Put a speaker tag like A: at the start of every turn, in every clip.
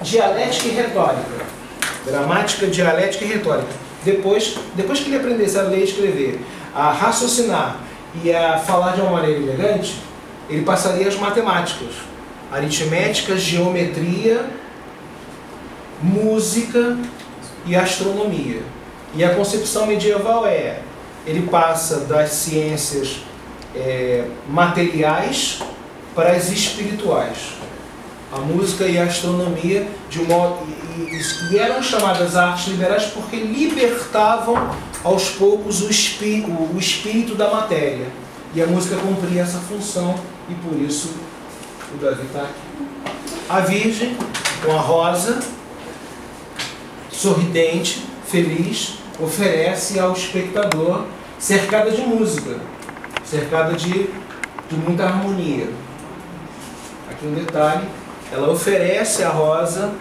A: Dialética e retórica. Gramática, dialética e retórica. Depois que ele aprendesse a ler e escrever, a raciocinar e a falar de uma maneira elegante, ele passaria às matemáticas. Aritmética, geometria, música e astronomia. E a concepção medieval ele passa das ciências materiais para as espirituais. A música e a astronomia e eram chamadas artes liberais porque libertavam aos poucos o espírito da matéria. E a música cumpria essa função e por isso o Davi está aqui. A Virgem, com a rosa, sorridente, feliz, oferece ao espectador, cercada de música, cercada de muita harmonia. Aqui um detalhe, ela oferece a rosa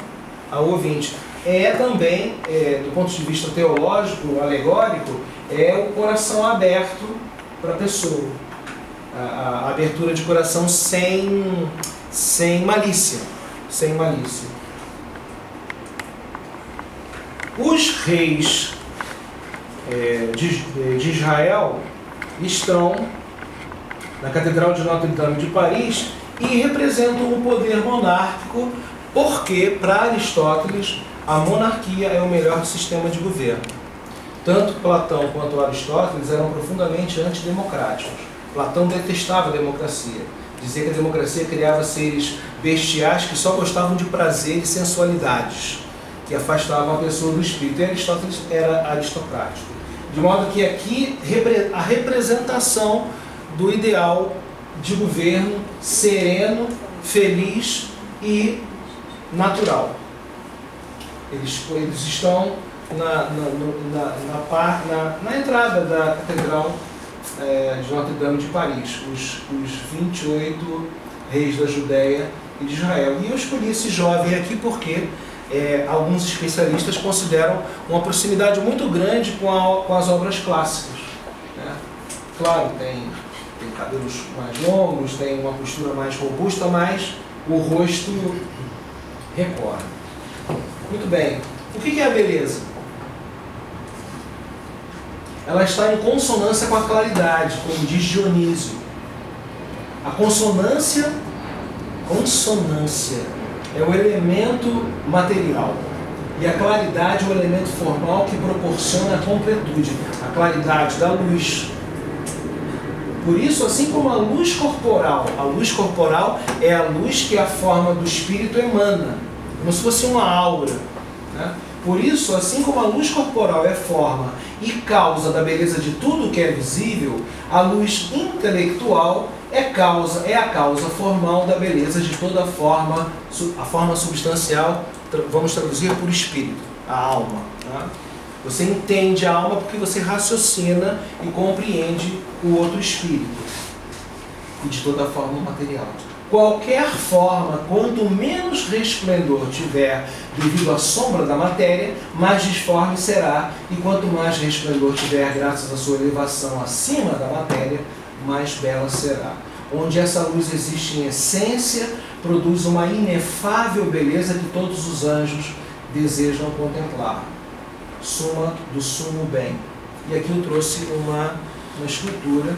A: ao ouvinte. Também, do ponto de vista teológico, alegórico, o coração aberto para a pessoa. A abertura de coração sem malícia. Sem malícia. Os reis de Israel estão na Catedral de Notre-Dame de Paris e representam o poder monárquico porque, para Aristóteles, a monarquia é o melhor sistema de governo. Tanto Platão quanto Aristóteles eram profundamente antidemocráticos. Platão detestava a democracia. Dizia que a democracia criava seres bestiais que só gostavam de prazer e sensualidades, que afastavam a pessoa do espírito. E Aristóteles era aristocrático. De modo que aqui a representação do ideal de governo sereno, feliz e natural. Eles estão na entrada da Catedral de Notre-Dame de Paris, os 28 reis da Judéia e de Israel. E eu escolhi esse jovem aqui porque alguns especialistas consideram uma proximidade muito grande com as obras clássicas. Né? Claro, tem cabelos mais longos, tem uma postura mais robusta, mas o rosto recorre. Muito bem. O que é a beleza? Ela está em consonância com a claridade, como diz Dionísio. A consonância é o elemento material. E a claridade é o elemento formal que proporciona a completude. A claridade da luz. Por isso, assim como a luz corporal é a luz que a forma do espírito emana, como se fosse uma aura. Né? Por isso, assim como a luz corporal é forma e causa da beleza de tudo que é visível, a luz intelectual é a causa formal da beleza de toda a forma substancial, vamos traduzir por espírito, a alma. Tá? Você entende a alma porque você raciocina e compreende o outro espírito e de toda forma material. Qualquer forma, quanto menos resplendor tiver devido à sombra da matéria, mais disforme será, e quanto mais resplendor tiver graças à sua elevação acima da matéria, mais bela será. Onde essa luz existe em essência, produz uma inefável beleza que todos os anjos desejam contemplar. Suma do sumo bem. E aqui eu trouxe uma escultura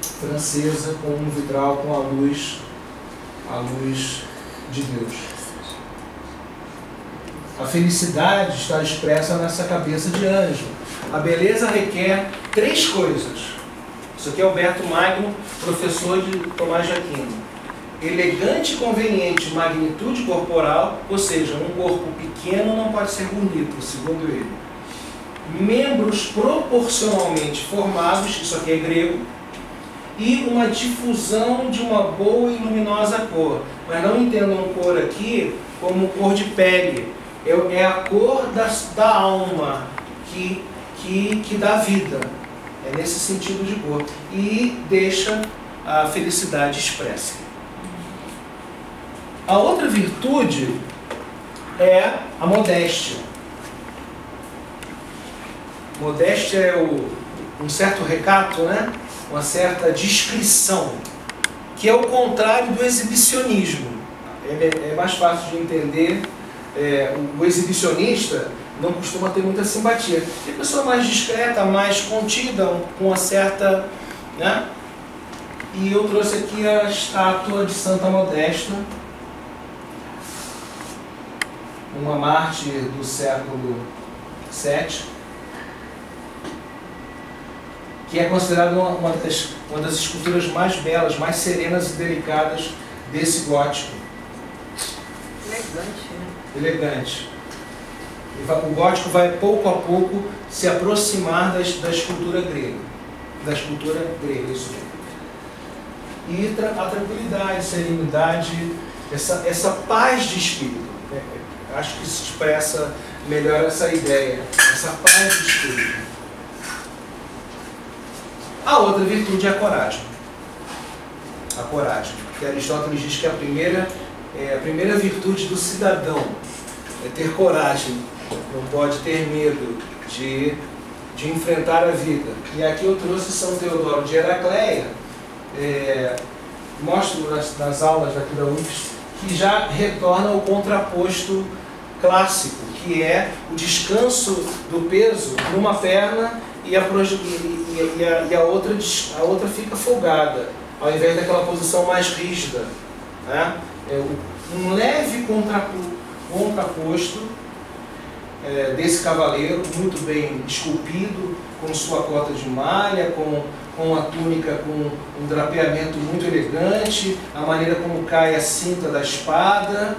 A: francesa com um vitral com a luz de Deus. A felicidade está expressa nessa cabeça de anjo. A beleza requer 3 coisas. Isso aqui é Alberto Magno, professor de Tomás de Aquino. Elegante e conveniente magnitude corporal, ou seja, um corpo pequeno não pode ser bonito, segundo ele. Membros proporcionalmente formados, isso aqui é grego, e uma difusão de uma boa e luminosa cor. Mas não entendam cor aqui como cor de pele. É a cor da alma que dá vida. É nesse sentido de cor. E deixa a felicidade expressa. A outra virtude é a modéstia. Modéstia é um certo recato, né? Uma certa discrição. que é o contrário do exibicionismo. É mais fácil de entender. O exibicionista não costuma ter muita simpatia. É a pessoa mais discreta, mais contida, com uma certa... né? E eu trouxe aqui a estátua de Santa Modesta, uma mártir do século VII, que é considerada uma das esculturas mais belas, mais serenas e delicadas desse gótico.
B: Elegante, né?
A: Elegante. O gótico vai pouco a pouco se aproximar da escultura grega. Da escultura grega, isso mesmo. E a tranquilidade, a serenidade, essa paz de espírito. Acho que se expressa melhor essa ideia, essa paz de espírito. A outra virtude é a coragem. A coragem. Que Aristóteles diz que a primeira virtude do cidadão é ter coragem. Não pode ter medo de enfrentar a vida. E aqui eu trouxe São Teodoro de Heracleia, mostro nas aulas daqui da UFS, que já retorna ao contraposto clássico, que é o descanso do peso numa perna e a outra fica folgada, ao invés daquela posição mais rígida, né? Um leve contraposto desse cavaleiro, muito bem esculpido, com sua cota de malha, com uma túnica com um drapeamento muito elegante, a maneira como cai a cinta da espada.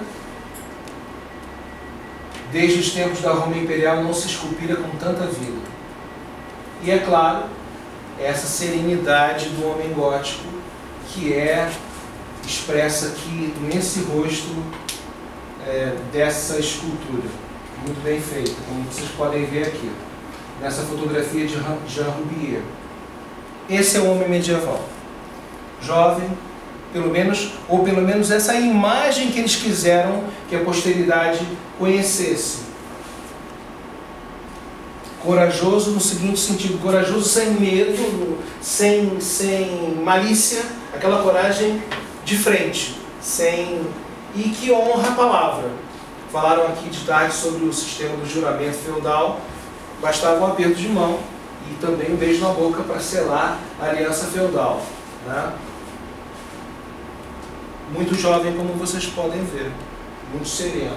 A: Desde os tempos da Roma Imperial não se esculpira com tanta vida. E é claro, essa serenidade do homem gótico que é expressa aqui nesse rosto dessa escultura, muito bem feita, como vocês podem ver aqui, nessa fotografia de Jean Roubier. Esse é o homem medieval, jovem, pelo menos essa imagem que eles quiseram que a posteridade conhecesse. Corajoso no seguinte sentido, corajoso sem medo, sem malícia, aquela coragem de frente, e que honra a palavra. Falaram aqui de tarde sobre o sistema do juramento feudal, bastava um aperto de mão e também um beijo na boca para selar a aliança feudal, né? Muito jovem, como vocês podem ver, muito sereno.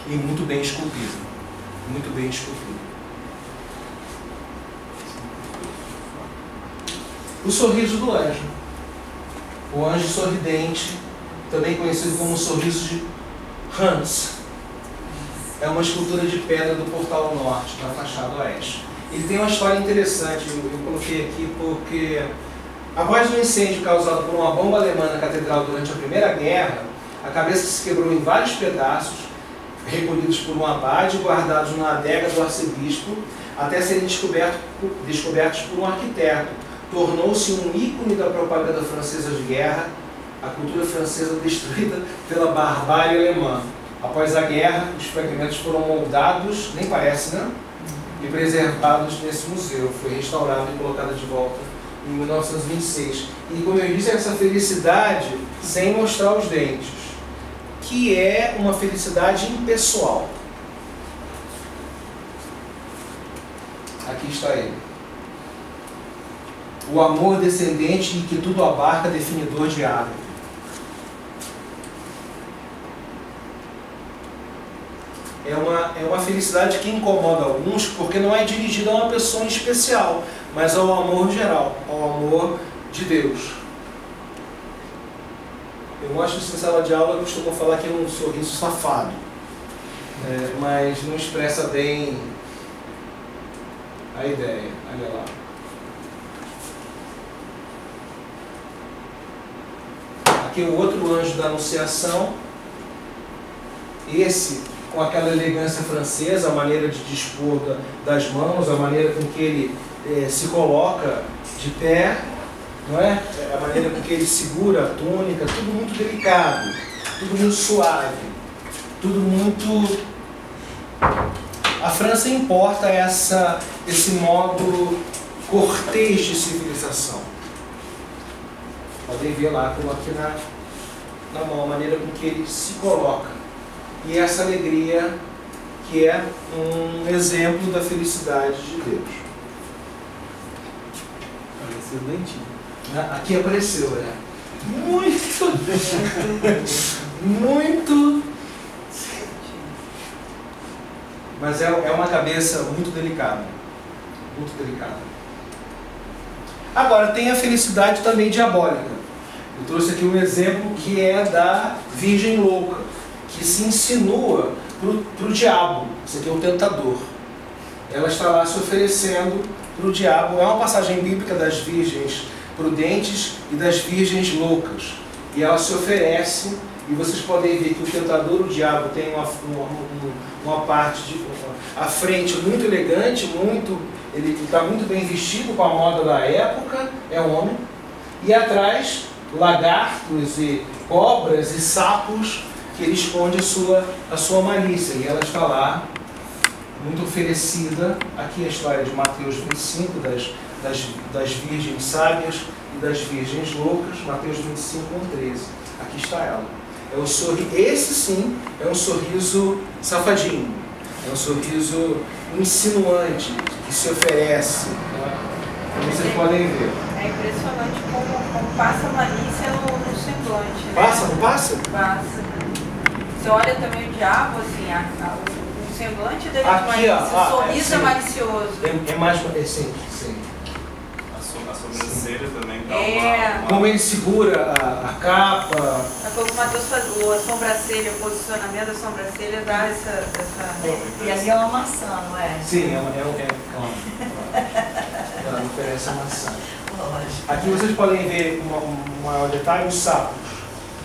A: E muito bem esculpido. Muito bem esculpido. O sorriso do anjo. O anjo sorridente, também conhecido como o sorriso de Hans. É uma escultura de pedra do portal norte, da fachada oeste. Ele tem uma história interessante, eu coloquei aqui porque após um incêndio causado por uma bomba alemã na catedral durante a Primeira Guerra, a cabeça se quebrou em vários pedaços, recolhidos por um abade e guardados na adega do arcebispo, até serem descobertos por um arquiteto. Tornou-se um ícone da propaganda francesa de guerra, a cultura francesa destruída pela barbárie alemã. Após a guerra, os fragmentos foram moldados, nem parece, né? E preservados nesse museu. Foi restaurado e colocado de volta em 1926. E como eu disse, essa felicidade sem mostrar os dentes, que é uma felicidade impessoal. Aqui está ele. O amor descendente e que tudo abarca, definidor de árvore. É uma felicidade que incomoda alguns, porque não é dirigida a uma pessoa em especial, mas ao amor geral, ao amor de Deus. Eu mostro isso em sala de aula, eu costumo falar que é um sorriso safado, mas não expressa bem a ideia. Olha lá. Aqui o outro anjo da Anunciação, esse com aquela elegância francesa, a maneira de dispor das mãos, a maneira com que ele se coloca de pé, não é? A maneira com que ele segura a túnica, tudo muito delicado, tudo muito suave, tudo muito... A França importa esse modo cortês de civilização. Podem ver lá, como aqui na mão, a maneira com que ele se coloca. E essa alegria que é um exemplo da felicidade de Deus.
B: Apareceu dentinho.
A: Aqui apareceu, né? Muito, muito. Mas é uma cabeça muito delicada. Muito delicada. Agora, tem a felicidade também diabólica. Eu trouxe aqui um exemplo que é da Virgem Louca, que se insinua para o diabo. Esse aqui é o tentador. Ela está lá se oferecendo para o diabo. É uma passagem bíblica das virgens prudentes e das virgens loucas. E ela se oferece, e vocês podem ver que o tentador, o diabo, tem uma parte à frente muito elegante, ele está muito bem vestido com a moda da época, é homem, e atrás lagartos e cobras e sapos que ele esconde a sua malícia. E ela está lá, muito oferecida. Aqui a história de Mateus 25, das virgens sábias e das virgens loucas, Mateus 25, 13. Aqui está ela. É um esse sim é um sorriso safadinho, é um sorriso insinuante, que se oferece, né? Como vocês podem ver.
C: É impressionante como passa a malícia no semblante. Né?
A: Passa, não passa?
C: Passa. Você olha também o diabo, assim, o semblante dele
A: aqui,
C: de malícia, o sorriso é
A: sim.
C: malicioso.
A: É mais... sim, sim.
B: A sobrancelha também dá uma...
A: Como ele segura a capa.
C: Como o Matheus faz, a sobrancelha, o posicionamento da sobrancelha dá essa...
D: E ali é uma maçã, não é?
A: Sim, ela oferece a maçã.
D: Lógico.
A: Aqui vocês podem ver um maior detalhe, os sapos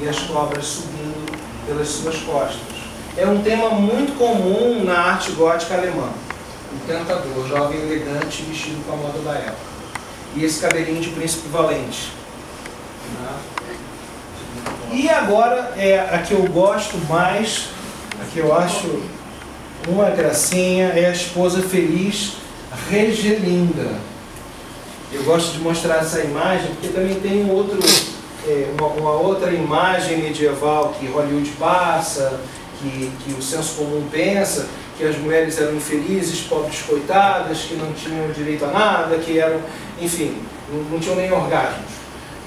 A: e as cobras subindo pelas suas costas. É um tema muito comum na arte gótica alemã. O tentador, jovem elegante, vestido com a moda da época. E esse cabelinho de príncipe valente. E agora, a que eu gosto mais, a que eu acho uma gracinha, é a esposa feliz Regelinda. Eu gosto de mostrar essa imagem, porque também tem uma outra imagem medieval que Hollywood passa, que o senso comum pensa, que as mulheres eram infelizes, pobres coitadas, que não tinham direito a nada, que eram, enfim, não tinham nem orgasmos.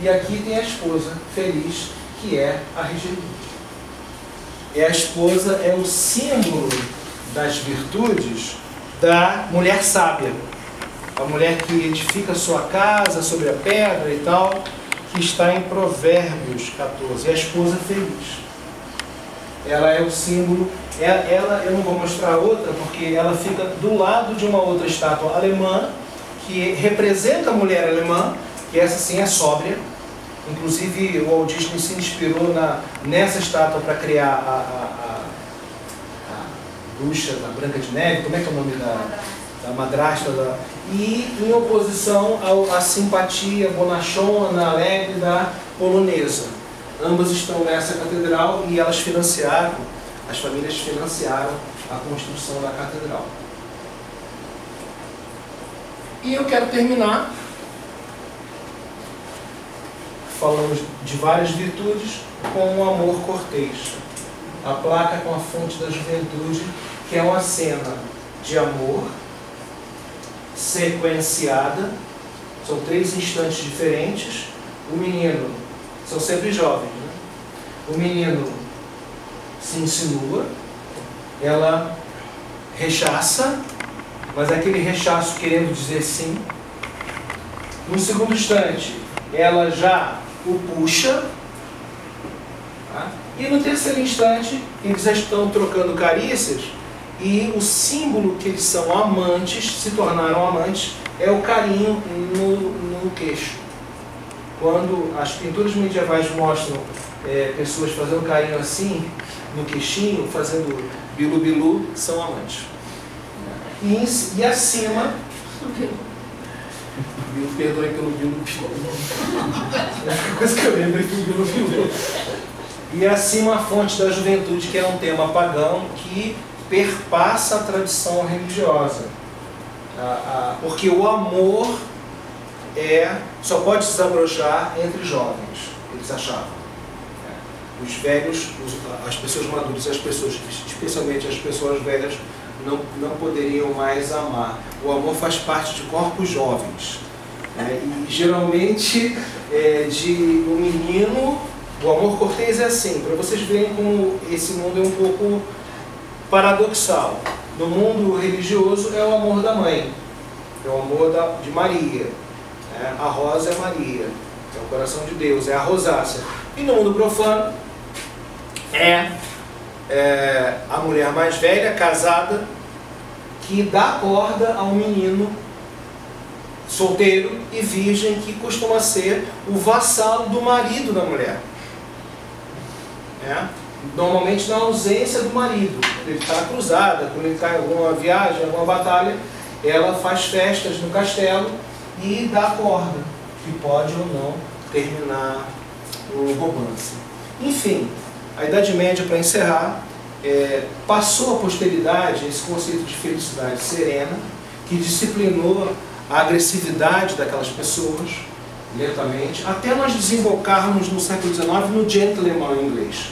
A: E aqui tem a esposa feliz, que é a Regelinda. A esposa é o símbolo das virtudes da mulher sábia. A mulher que edifica sua casa sobre a pedra e tal, que está em Provérbios 14. E a esposa feliz. Ela é o símbolo. Eu não vou mostrar outra, porque ela fica do lado de uma outra estátua alemã, que representa a mulher alemã, que essa sim é sóbria. Inclusive o Walt Disney se inspirou nessa estátua para criar a bruxa da Branca de Neve. Como é que é o nome da madrasta? E em oposição à simpatia bonachona, alegre da polonesa. Ambas estão nessa catedral e as famílias financiaram a construção da catedral. E eu quero terminar falando de várias virtudes com o amor cortês. A placa com a fonte da juventude, que é uma cena de amor sequenciada. São 3 instantes diferentes. O menino, são sempre jovens, né? O menino se insinua, ela rechaça, mas é aquele rechaço querendo dizer sim. No segundo instante, ela já o puxa, tá? E no terceiro instante, eles já estão trocando carícias, e o símbolo que eles são amantes, se tornaram amantes, é o carinho no queixo. Quando as pinturas medievais mostram pessoas fazendo carinho assim, no queixinho, fazendo bilu-bilu, são amantes. E acima... Me perdoe pelo bilu-bilu. A coisa que eu lembro é do bilu-bilu. E acima a fonte da juventude, que é um tema pagão que perpassa a tradição religiosa. Porque o amor só pode se desabrochar entre jovens, eles achavam. Os velhos, as pessoas maduras, especialmente as pessoas velhas, não poderiam mais amar. O amor faz parte de corpos jovens. E geralmente, de um menino, o amor cortês é assim, para vocês verem como esse mundo é um pouco paradoxal. No mundo religioso é o amor da mãe, é o amor de Maria. A rosa é Maria, é o coração de Deus, é a rosácea. E no mundo profano a mulher mais velha, casada, que dá corda a um menino solteiro e virgem, que costuma ser o vassalo do marido da mulher. Normalmente na ausência do marido. Quando ele está cruzada, quando ele está em alguma viagem, em alguma batalha, ela faz festas no castelo e dá corda, que pode ou não terminar o romance. Enfim, a Idade Média, para encerrar, passou à posteridade esse conceito de felicidade serena, que disciplinou a agressividade daquelas pessoas, lentamente, até nós desembocarmos no século XIX no gentleman inglês.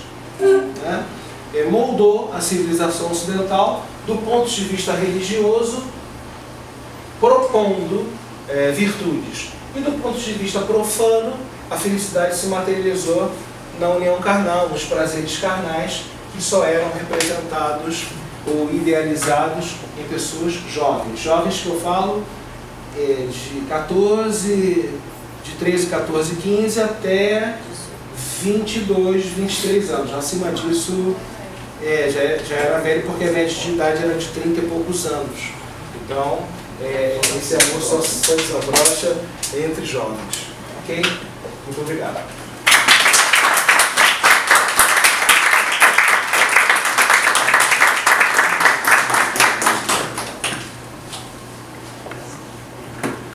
A: Moldou a civilização ocidental do ponto de vista religioso, propondo virtudes. E do ponto de vista profano, a felicidade se materializou na união carnal, nos prazeres carnais, que só eram representados ou idealizados em pessoas jovens. Jovens que eu falo de 13, 14, 15 até 22, 23 anos. Acima disso, já era velho, porque a média de idade era de 30 e poucos anos. Então, esse amor só se desabrocha entre jovens. Ok? Muito obrigado.